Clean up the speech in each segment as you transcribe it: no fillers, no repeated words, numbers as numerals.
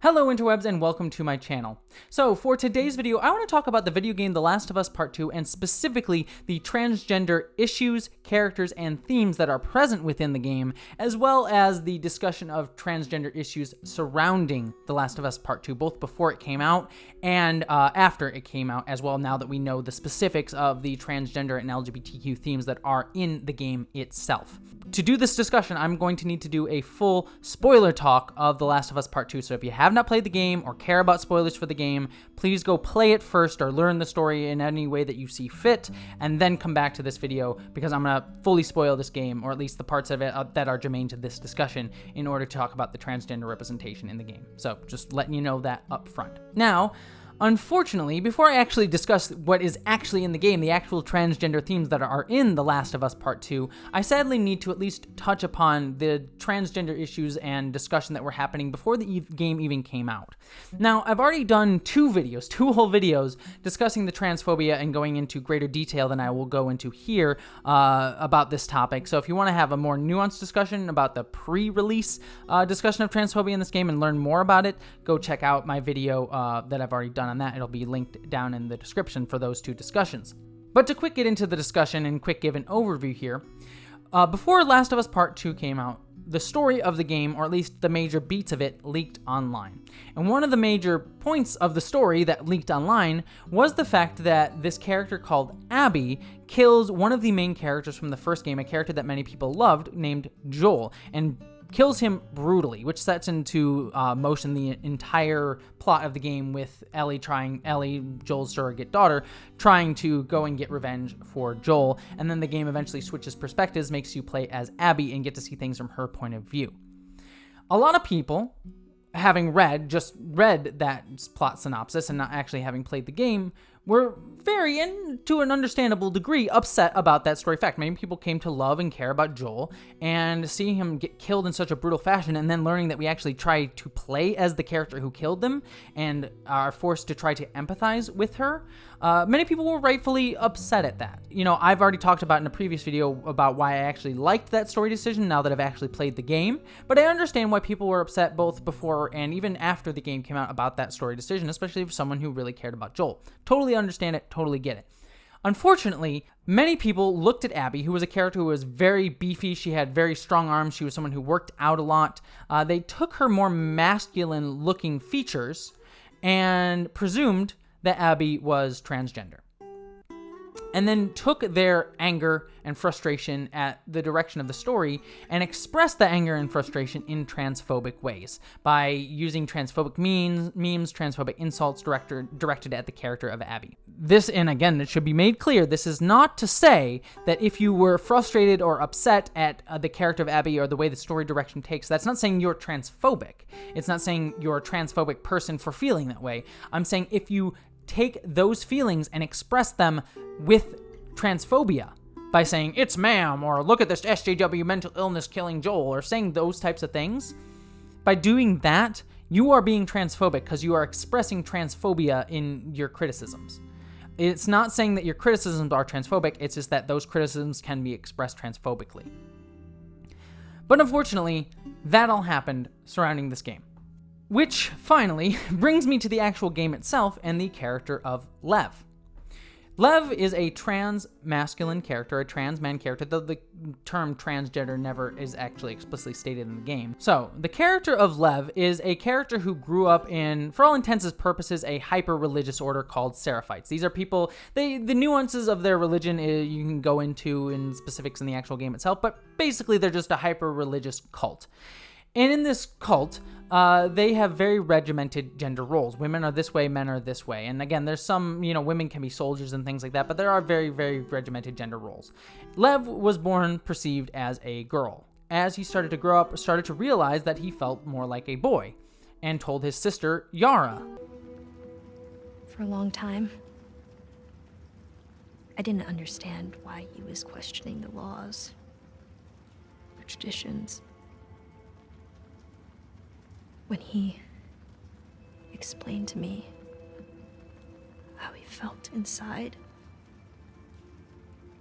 Hello interwebs and welcome to my channel. So for today's video, I want to talk about the video game The Last of Us Part 2 and specifically the transgender issues, characters, and themes that are present within the game, as well as the discussion of transgender issues surrounding The Last of Us Part 2, both before it came out and after it came out as well, now that we know the specifics of the transgender and LGBTQ themes that are in the game itself. To do this discussion, I'm going to need to do a full spoiler talk of The Last of Us Part 2, so if you have not played the game or care about spoilers for the game, please go play it first or learn the story in any way that you see fit, and then come back to this video because I'm going to fully spoil this game, or at least the parts of it that are germane to this discussion, in order to talk about the transgender representation in the game. So just letting you know that up front. Now, unfortunately, before I actually discuss what is actually in the game, the actual transgender themes that are in The Last of Us Part 2, I sadly need to at least touch upon the transgender issues and discussion that were happening before the game even came out. Now, I've already done two whole videos, discussing the transphobia and going into greater detail than I will go into here about this topic. So if you want to have a more nuanced discussion about the pre-release discussion of transphobia in this game and learn more about it, go check out my video that I've already done on that. It'll be linked down in the description for those two discussions. But to quick get into the discussion and quick give an overview here, before Last of Us Part 2 came out, the story of the game, or at least the major beats of it, leaked online. And one of the major points of the story that leaked online was the fact that this character called Abby kills one of the main characters from the first game, a character that many people loved, named Joel, and kills him brutally, which sets into motion the entire plot of the game, with Ellie, Joel's surrogate daughter, trying to go and get revenge for Joel, and then the game eventually switches perspectives, makes you play as Abby and get to see things from her point of view. A lot of people, having just read that plot synopsis and not actually having played the game, were very, and to an understandable degree, upset about that story fact. Many people came to love and care about Joel, and seeing him get killed in such a brutal fashion, and then learning that we actually try to play as the character who killed them, and are forced to try to empathize with her, many people were rightfully upset at that. You know, I've already talked about in a previous video about why I actually liked that story decision now that I've actually played the game, but I understand why people were upset both before and even after the game came out about that story decision, especially for someone who really cared about Joel. Totally understand it, totally get it. Unfortunately, many people looked at Abby, who was a character who was very beefy. She had very strong arms. She was someone who worked out a lot. They took her more masculine-looking features and presumed that Abby was transgender, and then took their anger and frustration at the direction of the story and expressed the anger and frustration in transphobic ways by using transphobic memes, transphobic insults directed at the character of Abby. This, and again, it should be made clear, this is not to say that if you were frustrated or upset at the character of Abby or the way the story direction takes, that's not saying you're transphobic. It's not saying you're a transphobic person for feeling that way. I'm saying if you take those feelings and express them with transphobia by saying, "It's ma'am," or "Look at this SJW mental illness killing Joel," or saying those types of things, by doing that, you are being transphobic because you are expressing transphobia in your criticisms. It's not saying that your criticisms are transphobic, it's just that those criticisms can be expressed transphobically. But unfortunately, that all happened surrounding this game. Which, finally, brings me to the actual game itself and the character of Lev. Lev is a trans masculine character, a trans man character, though the term transgender never is actually explicitly stated in the game. So, the character of Lev is a character who grew up in, for all intents and purposes, a hyper-religious order called Seraphites. These are people, the nuances of their religion you can go into in specifics in the actual game itself, but basically they're just a hyper-religious cult. And in this cult, they have very regimented gender roles. Women are this way, men are this way. And again, there's some, women can be soldiers and things like that, but there are very, very regimented gender roles. Lev was born perceived as a girl. As he started to grow up, started to realize that he felt more like a boy, and told his sister, Yara. For a long time, I didn't understand why he was questioning the laws, the traditions. When he explained to me how he felt inside,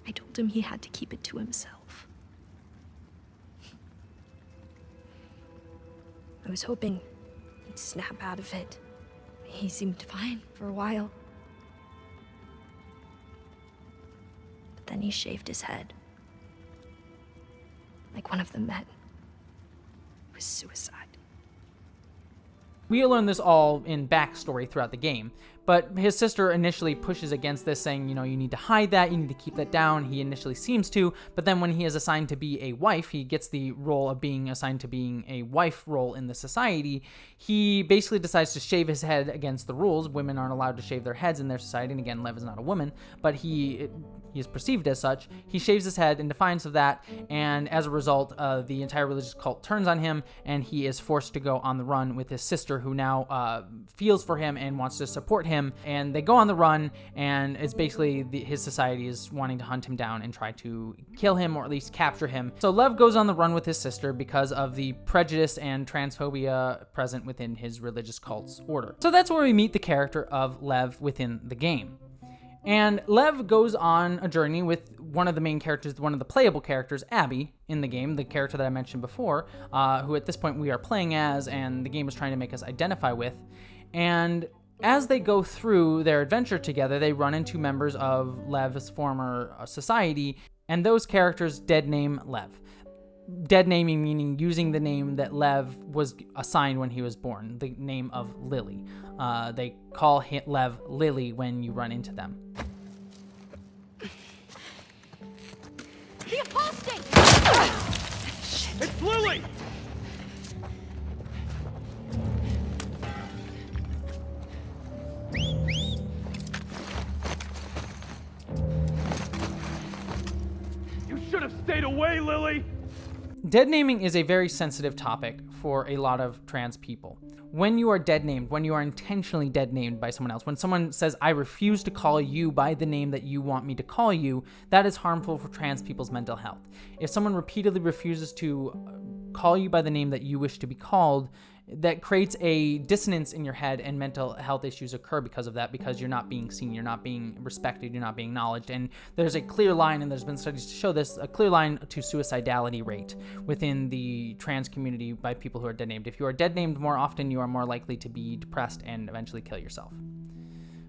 I told him he had to keep it to himself. I was hoping he'd snap out of it. He seemed fine for a while. But then he shaved his head. Like one of the men. It was suicide. We learn this all in backstory throughout the game, but his sister initially pushes against this, saying, you need to hide that, you need to keep that down. He initially seems to, but then when he is assigned to be a wife, he gets the role of being assigned to being a wife role in the society. He basically decides to shave his head against the rules. Women aren't allowed to shave their heads in their society, and again, Lev is not a woman, but he is perceived as such. He shaves his head in defiance of that, and as a result, the entire religious cult turns on him, and he is forced to go on the run with his sister, who now feels for him and wants to support him, and they go on the run, and it's basically his society is wanting to hunt him down and try to kill him, or at least capture him. So Lev goes on the run with his sister because of the prejudice and transphobia present within his religious cult's order. So that's where we meet the character of Lev within the game. And Lev goes on a journey with one of the main characters, one of the playable characters, Abby, in the game, the character that I mentioned before, who at this point we are playing as, and the game is trying to make us identify with. And as they go through their adventure together, they run into members of Lev's former society, and those characters dead name Lev. Dead naming meaning using the name that Lev was assigned when he was born, the name of Lily. They call Lev Lily when you run into them. The apostate! It's Lily! You should have stayed away, Lily! Dead naming is a very sensitive topic for a lot of trans people. When you are dead named, when you are intentionally dead named by someone else, when someone says, I refuse to call you by the name that you want me to call you, that is harmful for trans people's mental health. If someone repeatedly refuses to call you by the name that you wish to be called, that creates a dissonance in your head, and mental health issues occur because of that, because you're not being seen, you're not being respected, you're not being acknowledged. And there's a clear line, and there's been studies to show this, a clear line to suicidality rate within the trans community by people who are dead named. If you are dead named more often, you are more likely to be depressed and eventually kill yourself.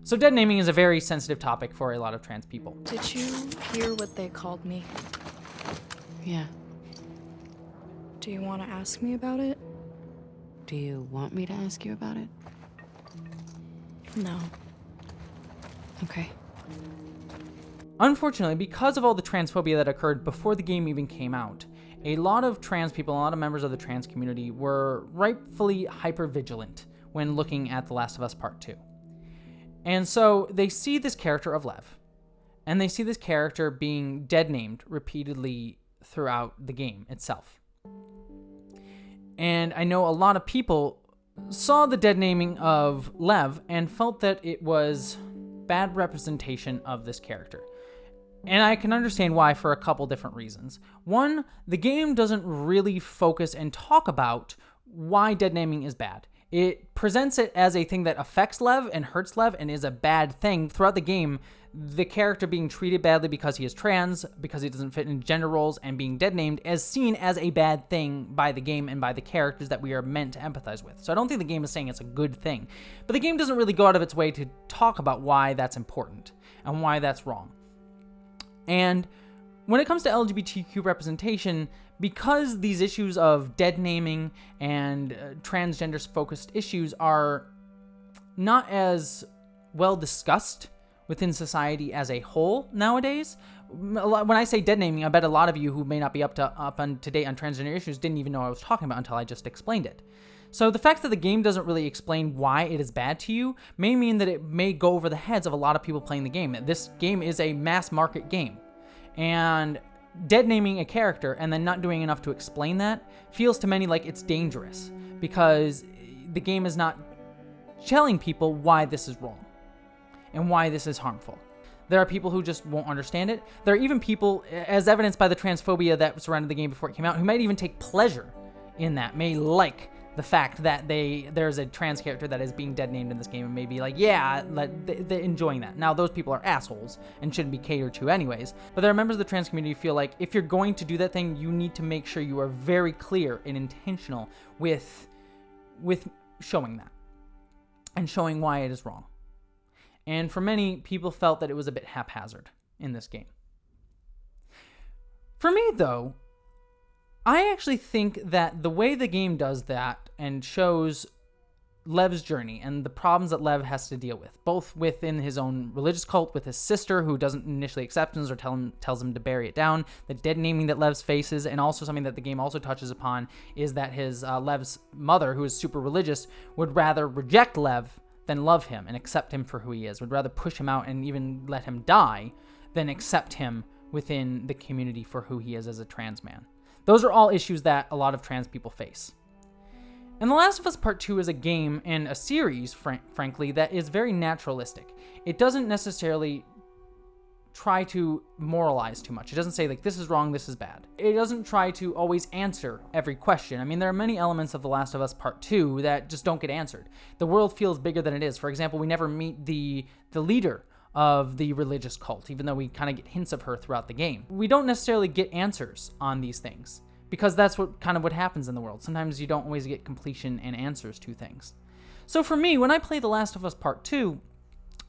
So dead naming is a very sensitive topic for a lot of trans people. Did you hear what they called me? Yeah. Do you want to ask me about it? Do you want me to ask you about it? No. Okay. Unfortunately, because of all the transphobia that occurred before the game even came out, a lot of trans people, a lot of members of the trans community were rightfully hyper-vigilant when looking at The Last of Us Part 2. And so they see this character of Lev, and they see this character being dead named repeatedly throughout the game itself. And I know a lot of people saw the dead naming of Lev and felt that it was bad representation of this character. And I can understand why for a couple different reasons. One, the game doesn't really focus and talk about why dead naming is bad. It presents it as a thing that affects Lev and hurts Lev and is a bad thing throughout the game. The character being treated badly because he is trans, because he doesn't fit in gender roles, and being dead named as seen as a bad thing by the game and by the characters that we are meant to empathize with. So I don't think the game is saying it's a good thing. But the game doesn't really go out of its way to talk about why that's important and why that's wrong. And when it comes to LGBTQ representation, because these issues of dead naming and transgender-focused issues are not as well discussed within society as a whole nowadays. When I say dead naming, I bet a lot of you who may not be up to date on transgender issues didn't even know what I was talking about until I just explained it. So the fact that the game doesn't really explain why it is bad to you may mean that it may go over the heads of a lot of people playing the game. This game is a mass market game, and dead naming a character and then not doing enough to explain that feels to many like it's dangerous, because the game is not telling people why this is wrong and why this is harmful. There are people who just won't understand it. There are even people, as evidenced by the transphobia that surrounded the game before it came out, who might even take pleasure in that, may like the fact that there's a trans character that is being dead named in this game, and may be like, yeah, they're enjoying that. Now, those people are assholes and shouldn't be catered to anyways, but there are members of the trans community who feel like if you're going to do that thing, you need to make sure you are very clear and intentional with showing that and showing why it is wrong. And for many, people felt that it was a bit haphazard in this game. For me, though, I actually think that the way the game does that and shows Lev's journey and the problems that Lev has to deal with, both within his own religious cult with his sister, who doesn't initially accept him or tells him to bury it down, the dead naming that Lev faces, and also something that the game also touches upon is that his Lev's mother, who is super religious, would rather reject Lev than love him and accept him for who he is, would rather push him out and even let him die than accept him within the community for who he is as a trans man. Those are all issues that a lot of trans people face. And The Last of Us Part 2 is a game and a series, frankly, that is very naturalistic. It doesn't necessarily try to moralize too much. It doesn't say, like, this is wrong, this is bad. It doesn't try to always answer every question. I mean, there are many elements of The Last of Us Part 2 that just don't get answered. The world feels bigger than it is. For example, we never meet the leader of the religious cult, even though we kind of get hints of her throughout the game. We don't necessarily get answers on these things, because that's what happens in the world. Sometimes you don't always get completion and answers to things. So for me, when I play The Last of Us Part 2,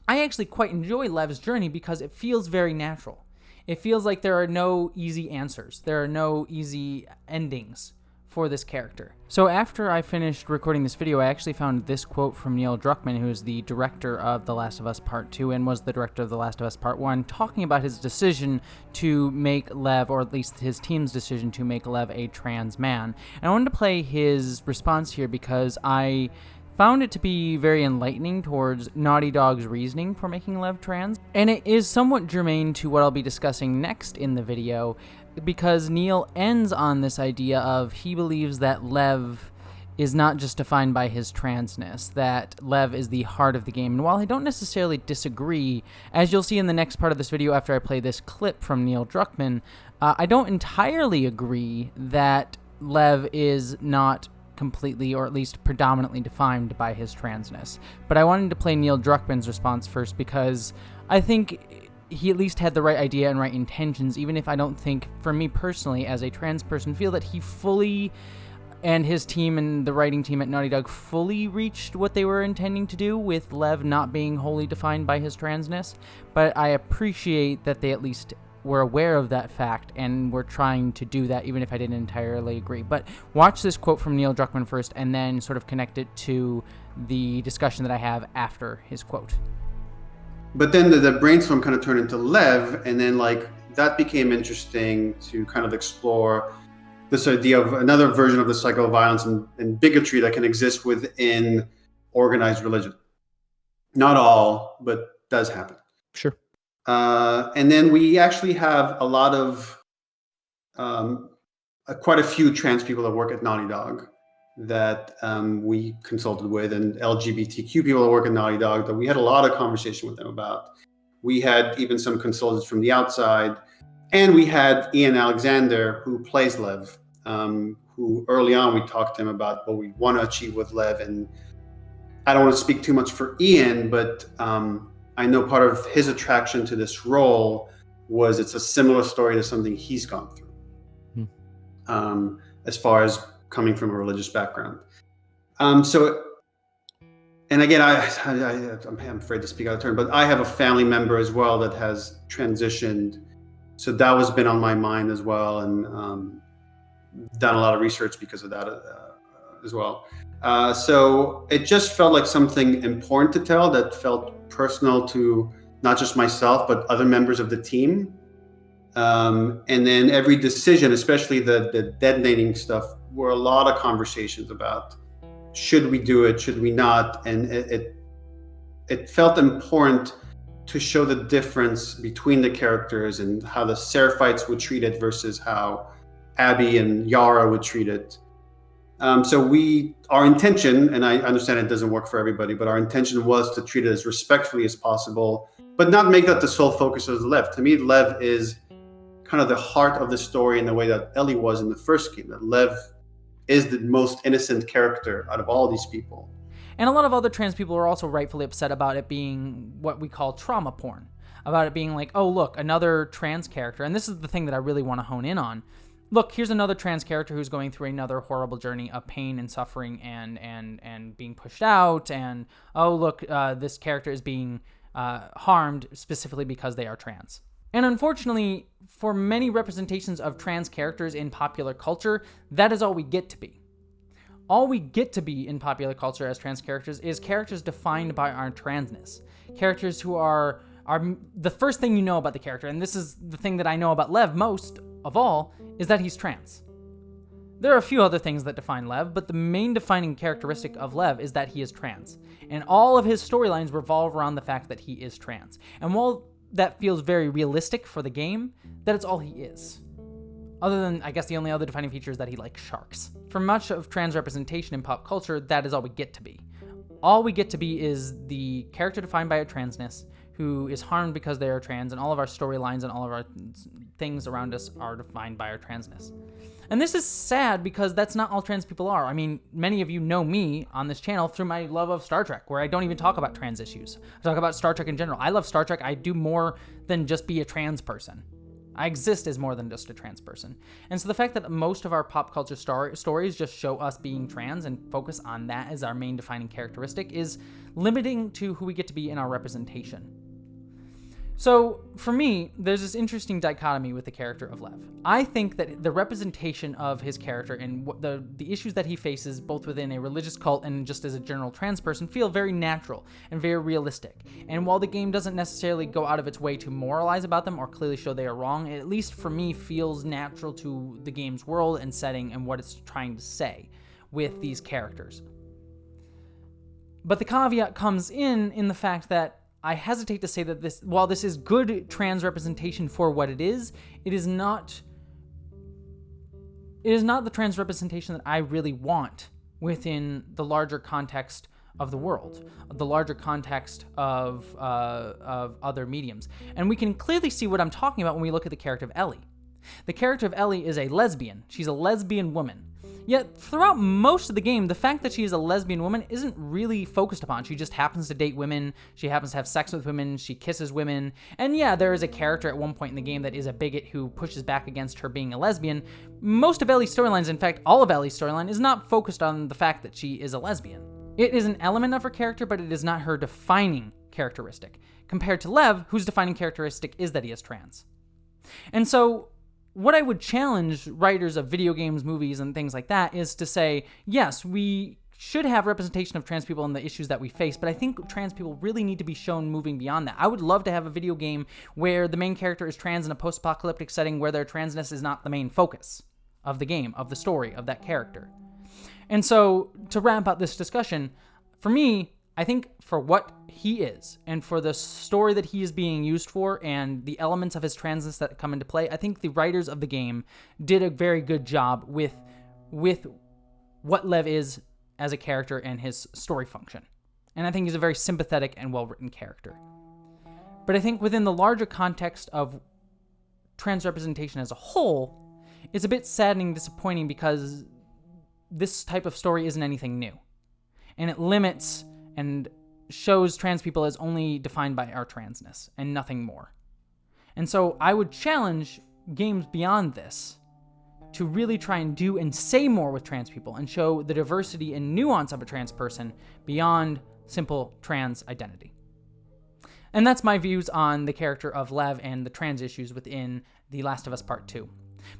I actually quite enjoy Lev's journey because it feels very natural. It feels like there are no easy answers. There are no easy endings for this character. So after I finished recording this video, I actually found this quote from Neil Druckmann, who is the director of The Last of Us Part 2 and was the director of The Last of Us Part 1, talking about his decision to make Lev, or at least his team's decision to make Lev a trans man. And I wanted to play his response here because I found it to be very enlightening towards Naughty Dog's reasoning for making Lev trans. And it is somewhat germane to what I'll be discussing next in the video, because Neil ends on this idea of he believes that Lev is not just defined by his transness, that Lev is the heart of the game. And while I don't necessarily disagree, as you'll see in the next part of this video after I play this clip from Neil Druckmann, I don't entirely agree that Lev is not completely, or at least predominantly, defined by his transness. But I wanted to play Neil Druckmann's response first because I think he at least had the right idea and right intentions, even if I don't think, for me personally, as a trans person, feel that he fully, and his team and the writing team at Naughty Dog fully reached what they were intending to do with Lev not being wholly defined by his transness. But I appreciate that they at least were aware of that fact and were trying to do that, even if I didn't entirely agree. But watch this quote from Neil Druckmann first, and then sort of connect it to the discussion that I have after his quote. But then the brainstorm kind of turned into Lev, and then like that became interesting to kind of explore this idea of another version of the cycle of violence and bigotry that can exist within organized religion. Not all, but does happen. Sure. And then we actually have a lot of, quite a few trans people that work at Naughty Dog that we consulted with, and LGBTQ people that work at Naughty Dog that we had a lot of conversation with them about. We had even some consultants from the outside, and we had Ian Alexander, who plays Lev, who early on we talked to him about what we want to achieve with Lev. And I don't want to speak too much for Ian, but I know part of his attraction to this role was it's a similar story to something he's gone through, as far as coming from a religious background. So, and again, I'm afraid to speak out of turn, but I have a family member as well that has transitioned. So that was been on my mind as well, and done a lot of research because of that as well. So it just felt like something important to tell that felt personal to not just myself, but other members of the team. And then every decision, especially the detonating stuff, were a lot of conversations about, should we do it, should we not? And it felt important to show the difference between the characters and how the Seraphites would treat it versus how Abby and Yara would treat it. So our intention, and I understand it doesn't work for everybody, but our intention was to treat it as respectfully as possible, but not make that the sole focus of Lev. To me, Lev is kind of the heart of the story in the way that Ellie was in the first game, that Lev is the most innocent character out of all these people. And a lot of other trans people are also rightfully upset about it being what we call trauma porn, about it being like, oh, look, another trans character. And this is the thing that I really want to hone in on. look, here's another trans character who's going through another horrible journey of pain and suffering and being pushed out, and oh look, this character is being harmed specifically because they are trans. And unfortunately, for many representations of trans characters in popular culture, that is all we get to be. All we get to be in popular culture as trans characters is characters defined by our transness. Characters who are the first thing you know about the character, and this is the thing that I know about Lev most of all, is that he's trans. There are a few other things that define Lev, but the main defining characteristic of Lev is that he is trans. And all of his storylines revolve around the fact that he is trans. And while that feels very realistic for the game, that it's all he is. Other than, I guess, the only other defining feature is that he likes sharks. For much of trans representation in pop culture, that is all we get to be. All we get to be is the character defined by a transness who is harmed because they are trans, and all of our storylines and all of our things around us are defined by our transness. And this is sad because that's not all trans people are. I mean, many of you know me on this channel through my love of Star Trek, where I don't even talk about trans issues. I talk about Star Trek in general. I love Star Trek. I do more than just be a trans person. I exist as more than just a trans person. And so the fact that most of our pop culture stories just show us being trans and focus on that as our main defining characteristic is limiting to who we get to be in our representation. So for me, there's this interesting dichotomy with the character of Lev. I think that the representation of his character and the issues that he faces, both within a religious cult and just as a general trans person, feel very natural and very realistic. And while the game doesn't necessarily go out of its way to moralize about them or clearly show they are wrong, it, at least for me, feels natural to the game's world and setting and what it's trying to say with these characters. But the caveat comes in the fact that I hesitate to say that while this is good trans representation for what it is not the trans representation that I really want within the larger context of the world, the larger context of other mediums. And we can clearly see what I'm talking about when we look at the character of Ellie. The character of Ellie is a lesbian. She's a lesbian woman. Yet, throughout most of the game, the fact that she is a lesbian woman isn't really focused upon. She just happens to date women, she happens to have sex with women, she kisses women, and yeah, there is a character at one point in the game that is a bigot who pushes back against her being a lesbian. Most of Ellie's storylines, in fact, all of Ellie's storyline, is not focused on the fact that she is a lesbian. It is an element of her character, but it is not her defining characteristic, compared to Lev, whose defining characteristic is that he is trans. And so, what I would challenge writers of video games, movies, and things like that is to say, yes, we should have representation of trans people and the issues that we face, but I think trans people really need to be shown moving beyond that. I would love to have a video game where the main character is trans in a post-apocalyptic setting where their transness is not the main focus of the game, of the story, of that character. And so, to wrap up this discussion, for me, I think for what he is and for the story that he is being used for and the elements of his transness that come into play, I think the writers of the game did a very good job with what Lev is as a character and his story function. And I think he's a very sympathetic and well-written character. But I think within the larger context of trans representation as a whole, it's a bit saddening and disappointing because this type of story isn't anything new. And it limits and shows trans people as only defined by our transness and nothing more. And so I would challenge games beyond this to really try and do and say more with trans people and show the diversity and nuance of a trans person beyond simple trans identity. And that's my views on the character of Lev and the trans issues within The Last of Us Part 2.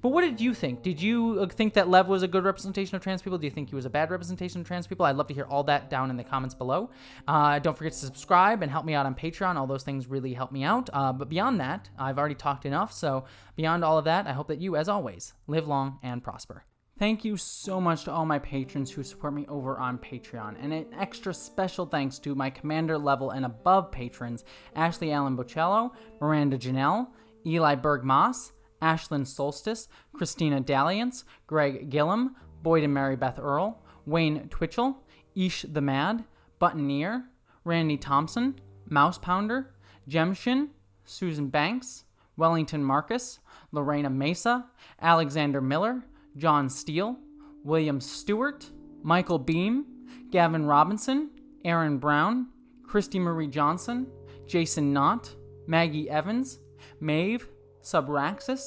But what did you think? Did you think that Lev was a good representation of trans people? Do you think he was a bad representation of trans people? I'd love to hear all that down in the comments below. Don't forget to subscribe and help me out on Patreon. All those things really help me out. But beyond that, I've already talked enough. So beyond all of that, I hope that you, as always, live long and prosper. Thank you so much to all my patrons who support me over on Patreon. And an extra special thanks to my commander level and above patrons, Ashley Allen Bocello, Miranda Janelle, Eli Berg-Moss, Ashlyn Solstice, Christina Dalliance, Greg Gillum, Boyd and Mary Beth Earl, Wayne Twitchell, Ish the Mad, Buttoneer, Randy Thompson, Mouse Pounder, Jemshin, Susan Banks, Wellington Marcus, Lorena Mesa, Alexander Miller, John Steele, William Stewart, Michael Beam, Gavin Robinson, Aaron Brown, Christy Marie Johnson, Jason Knott, Maggie Evans, Maeve, Subraxis,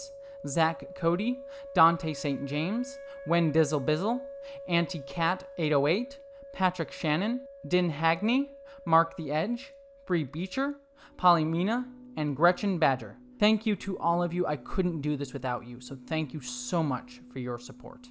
Zach Cody, Dante St. James, Wen Dizzle Bizzle, Auntie Cat 808, Patrick Shannon, Din Hagney, Mark the Edge, Bree Beecher, Polymina, and Gretchen Badger. Thank you to all of you. I couldn't do this without you, so thank you so much for your support.